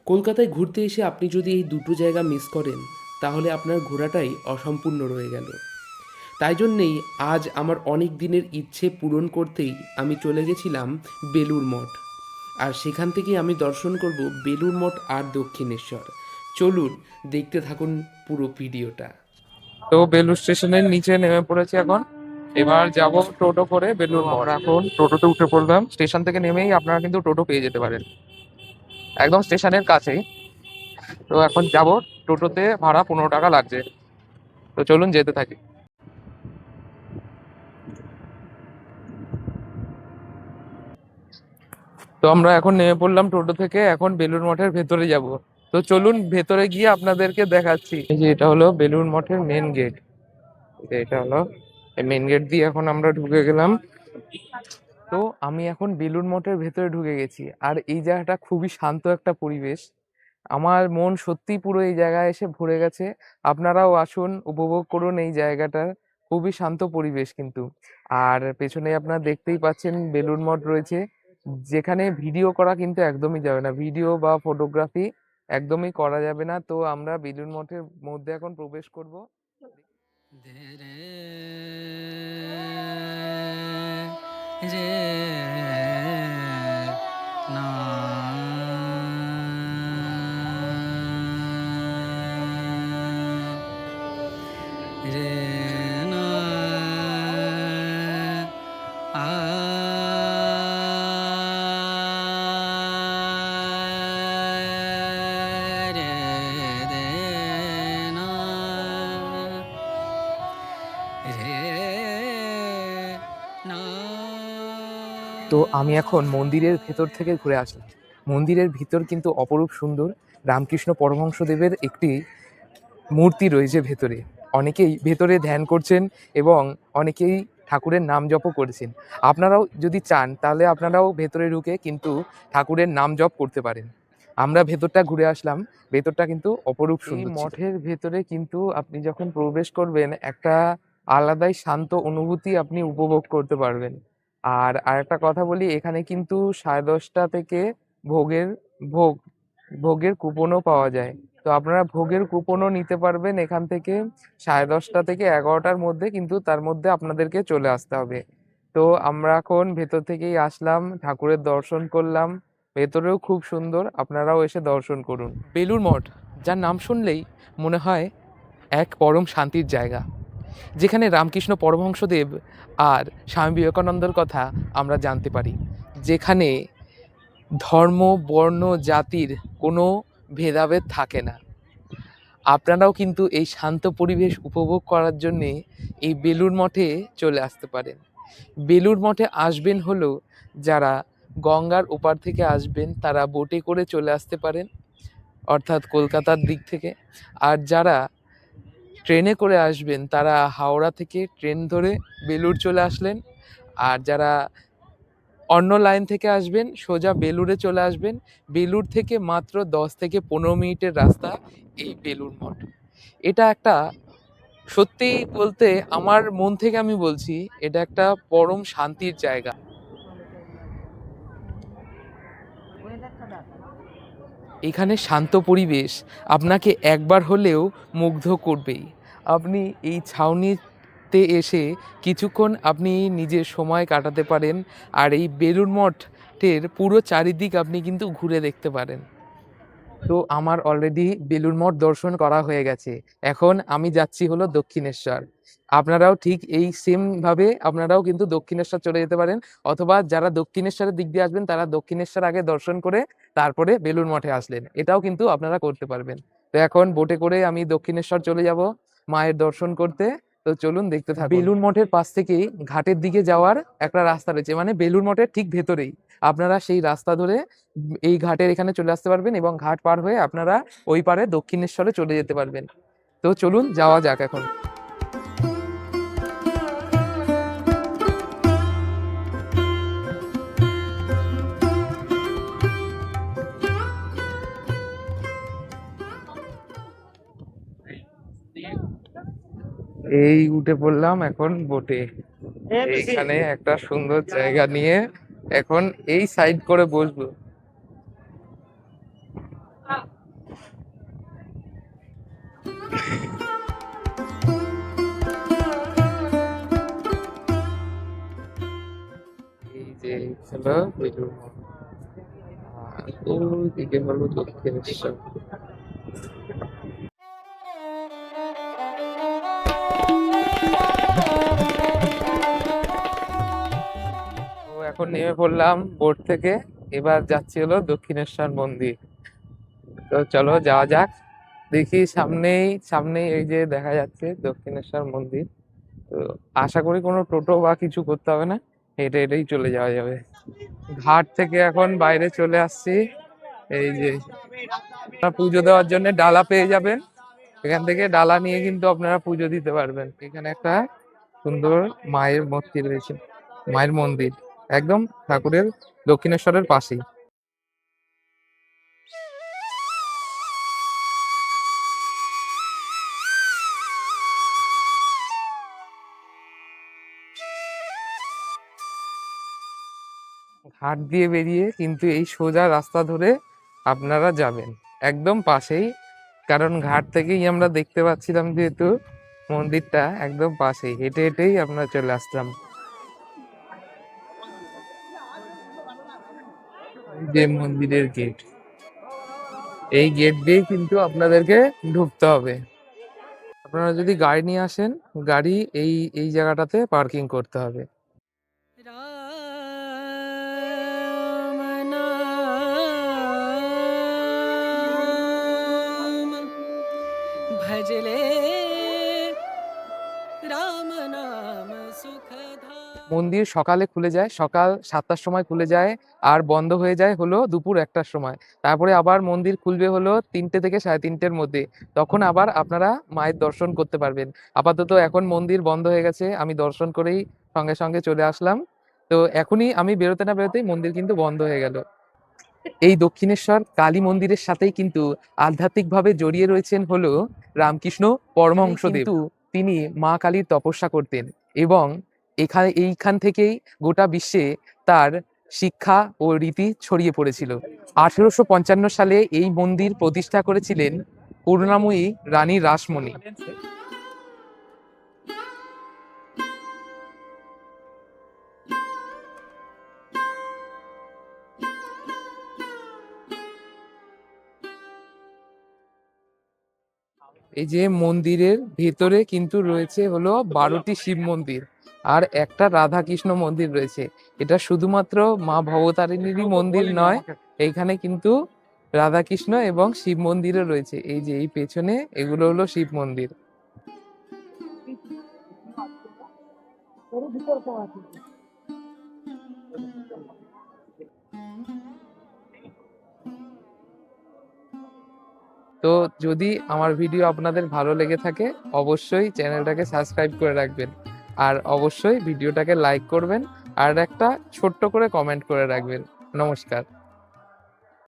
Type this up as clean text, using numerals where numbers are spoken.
কলকাতায় ঘুরতে এসে আপনি যদি এই দুটো জায়গা মিস করেন তাহলে আপনার ঘোরাটাই অসম্পূর্ণ রয়ে গেল। তাই জন্যেই আজ আমার অনেক দিনের ইচ্ছে পূরণ করতেই আমি চলে গেছিলাম বেলুড় মঠ। আর সেখান থেকেই আমি দর্শন করব বেলুড় মঠ আর দক্ষিণেশ্বর। চলুন দেখতে থাকুন পুরো ভিডিওটা। তো বেলুড় স্টেশনের নিচে নেমে পড়েছি এখন। এবার যাব টোটো করে বেলুড় মঠ। এখন টোটোতে উঠে পড়লাম। স্টেশন থেকে নেমেই আপনারা কিন্তু টোটো পেয়ে যেতে পারেন, একদম স্টেশনের কাছেই। তো এখন যাব, টোটোতে ভাড়া 15 টাকা লাগছে। তো চলুন যেতে থাকি। তো আমরা এখন নেমে পড়লাম টোটো থেকে, এখন বেলুড় মঠের ভেতরে যাব। তো চলুন ভেতরে গিয়ে আপনাদেরকে দেখাচ্ছি। এই যে এটা হলো বেলুড় মঠের মেন গেট। এটা হলো মেন গেট দিয়ে এখন আমরা ঢুকে গেলাম। তো আমি এখন বেলুড় মঠের ভেতরে ঢুকে গেছি, আর এই জায়গাটা খুবই শান্ত একটা পরিবেশ। আমার মন সত্যিই পুরো এই জায়গায় এসে ভরে গেছে। আপনারাও আসুন, উপভোগ করুন এই জায়গাটা। খুবই শান্ত পরিবেশ কিন্তু। আর পেছনে আপনারা দেখতেই পাচ্ছেন বেলুড় মঠ রয়েছে, যেখানে ভিডিও করা কিন্তু একদমই যাবে না, ভিডিও বা ফটোগ্রাফি একদমই করা যাবে না। তো আমরা বেলুড় মঠের মধ্যে এখন প্রবেশ করব। তো আমি এখন মন্দিরের ভেতর থেকে ঘুরে আসলাম। মন্দিরের ভিতর কিন্তু অপরূপ সুন্দর। রামকৃষ্ণ পরমহংসদেবের একটি মূর্তি রয়েছে ভেতরে। অনেকেই ভেতরে ধ্যান করছেন এবং অনেকেই ঠাকুরের নাম জপও করেছেন। আপনারাও যদি চান তাহলে আপনারাও ভেতরে ঢুকে কিন্তু ঠাকুরের নাম জপ করতে পারেন। আমরা ভেতরটা ঘুরে আসলাম, ভেতরটা কিন্তু অপরূপ সুন্দর ছিল। মঠের ভেতরে কিন্তু আপনি যখন প্রবেশ করবেন একটা আলাদাই শান্ত অনুভূতি আপনি উপভোগ করতে পারবেন। আর আরেকটা কথা বলি, এখানে কিন্তু 10:30 থেকে ভোগের ভোগ ভোগের কুপনও পাওয়া যায়। তো আপনারা ভোগের কুপনও নিতে পারবেন এখান থেকে। 10:30 থেকে 11টার মধ্যে কিন্তু তার মধ্যে আপনাদেরকে চলে আসতে হবে। তো আমরা এখন ভেতর থেকেই আসলাম, ঠাকুরের দর্শন করলাম। ভেতরেও খুব সুন্দর, আপনারাও এসে দর্শন করুন। বেলুড় মঠ, যার নাম শুনলেই মনে হয় এক পরম শান্তির জায়গা, যেখানে রামকৃষ্ণ পরমহংসদেব আর স্বামী বিবেকানন্দের কথা আমরা জানতে পারি। যেখানে ধর্ম, বর্ণ, জাতির কোনো ভেদাভেদ থাকে না। আপনারাও কিন্তু এই শান্ত পরিবেশ উপভোগ করার জন্যে এই বেলুড় মঠে চলে আসতে পারেন। বেলুড় মঠে আসবেন হলো যারা গঙ্গার ওপার থেকে আসবেন তারা বোটে করে চলে আসতে পারেন, অর্থাৎ কলকাতার দিক থেকে। আর যারা ট্রেনে করে আসবেন তারা হাওড়া থেকে ট্রেন ধরে বেলুড় চলে আসলেন। আর যারা অন্য লাইন থেকে আসবেন সোজা বেলুড়ে চলে আসবেন। বেলুড় থেকে মাত্র 10 থেকে 15 মিনিটের রাস্তা এই বেলুড় মঠ। এটা একটা, সত্যি বলতে আমার মন থেকে আমি বলছি, এটা একটা পরম শান্তির জায়গা। এখানে শান্ত পরিবেশ আপনাকে একবার হলেও মুগ্ধ করবেই। আপনি এই ছাউনিতে এসে কিছুক্ষণ আপনি নিজের সময় কাটাতে পারেন। আর এই বেলুড় মঠের পুরো চারিদিক আপনি কিন্তু ঘুরে দেখতে পারেন। তো আমার অলরেডি বেলুড় মঠ দর্শন করা হয়ে গেছে। এখন আমি যাচ্ছি হলো দক্ষিণেশ্বর। আপনারাও ঠিক এই সেম ভাবে আপনারাও কিন্তু দক্ষিণেশ্বর চলে যেতে পারেন, অথবা যারা দক্ষিণেশ্বরের দিক দিয়ে আসবেন তারা দক্ষিণেশ্বর আগে দর্শন করে তারপরে বেলুড় মঠে আসলেন, এটাও কিন্তু আপনারা করতে পারবেন। তো এখন বোটে করে আমি দক্ষিণেশ্বর চলে যাব মায়ের দর্শন করতে। তো চলুন দেখতে থাকুন। বেলুড় মঠের পাশ থেকেই ঘাটের দিকে যাওয়ার একটা রাস্তা রয়েছে, মানে বেলুড় মঠের ঠিক ভেতরেই। আপনারা সেই রাস্তা ধরে এই ঘাটের এখানে চলে আসতে পারবেন এবং ঘাট পার হয়ে আপনারা ওই পারে দক্ষিণেশ্বরে চলে যেতে পারবেন। তো চলুন যাওয়া যাক এখন। এই উঠে পড়লাম এখন বোটে। এইখানে একটা সুন্দর জায়গা নিয়ে এখন এই সাইড করে বসবো। হলো বেলুড় মঠ। আর ওইদিকে হলো দক্ষিণেশ্বর। তো এখন নেমে পড়লাম বোট থেকে, এবার যাচ্ছি হলো দক্ষিণেশ্বর মন্দির। তো চলো যাওয়া যাক। দেখি সামনেই সামনেই এই যে দেখা যাচ্ছে দক্ষিণেশ্বর মন্দির। তো আশা করি কোনো টোটো বা কিছু করতে হবে না, হেঁটে হেঁটেই চলে যাওয়া যাবে। ঘাট থেকে এখন বাইরে চলে আসছি। এই যে আপনারা পুজো দেওয়ার জন্য ডালা পেয়ে যাবেন, এখান থেকে ডালা নিয়ে কিন্তু আপনারা পুজো দিতে পারবেন। এখানে একটা সুন্দর মায়ের মূর্তি রয়েছে, মায়ের মন্দির একদম ঠাকুরের দক্ষিণেশ্বরের পাশেই। ঘাট দিয়ে বেরিয়ে কিন্তু এই সোজা রাস্তা ধরে আপনারা যাবেন, একদম পাশেই। কারণ ঘাট থেকেই আমরা দেখতে পাচ্ছিলাম যেহেতু মন্দিরটা একদম পাশেই, হেঁটে হেঁটেই আমরা চলে আসলাম। এই যে মন্দিরের গেট, এই গেট দিয়ে কিন্তু আপনাদেরকে ঢুকতে হবে। আপনারা যদি গাড়ি নিয়ে আসেন, গাড়ি এই এই জায়গাটাতে পার্কিং করতে হবে। राम नाम भजले राम नाम सुखधाम। মন্দির সকালে খুলে যায়, সকাল 7টার সময় খুলে যায়, আর বন্ধ হয়ে যায় হলো দুপুর 1টার সময়। তারপরে আবার মন্দির খুলবে হলো 3টে থেকে 3:30-এর মধ্যে, তখন আবার আপনারা মায়ের দর্শন করতে পারবেন। আপাতত এখন মন্দির বন্ধ হয়ে গেছে, আমি দর্শন করেই সঙ্গে সঙ্গে চলে আসলাম। তো এখনই আমি বেরোতে না বেরোতেই মন্দির কিন্তু বন্ধ হয়ে গেল। এই দক্ষিণেশ্বর কালী মন্দিরের সাথেই কিন্তু আধ্যাত্মিকভাবে জড়িয়ে রয়েছেন হলো রামকৃষ্ণ পরমহংসদেব। কিন্তু তিনি মা কালীর তপস্যা করতেন এবং এইখান থেকেই গোটা বিশ্বে তার শিক্ষা ও রীতি ছড়িয়ে পড়েছিল। 1855 সালে এই মন্দির প্রতিষ্ঠা করেছিলেন করুণাময়ী রানী রাসমণি। এই যে মন্দিরের ভেতরে কিন্তু রয়েছে হলো 12টি শিব মন্দির আর একটা রাধা কৃষ্ণ মন্দির রয়েছে। এটা শুধুমাত্র মা ভবতারিণীরই মন্দির নয়, এইখানে কিন্তু রাধা কৃষ্ণ এবং শিব মন্দিরও রয়েছে। এই যে এই পেছনে এগুলো হলো শিব মন্দির। তো যদি আমার ভিডিও আপনাদের ভালো লেগে থাকে, অবশ্যই চ্যানেলটাকে সাবস্ক্রাইব করে রাখবেন, আর অবশ্যই ভিডিওটাকে লাইক করবেন, আর একটা ছোট্ট করে কমেন্ট করে রাখবেন। নমস্কার।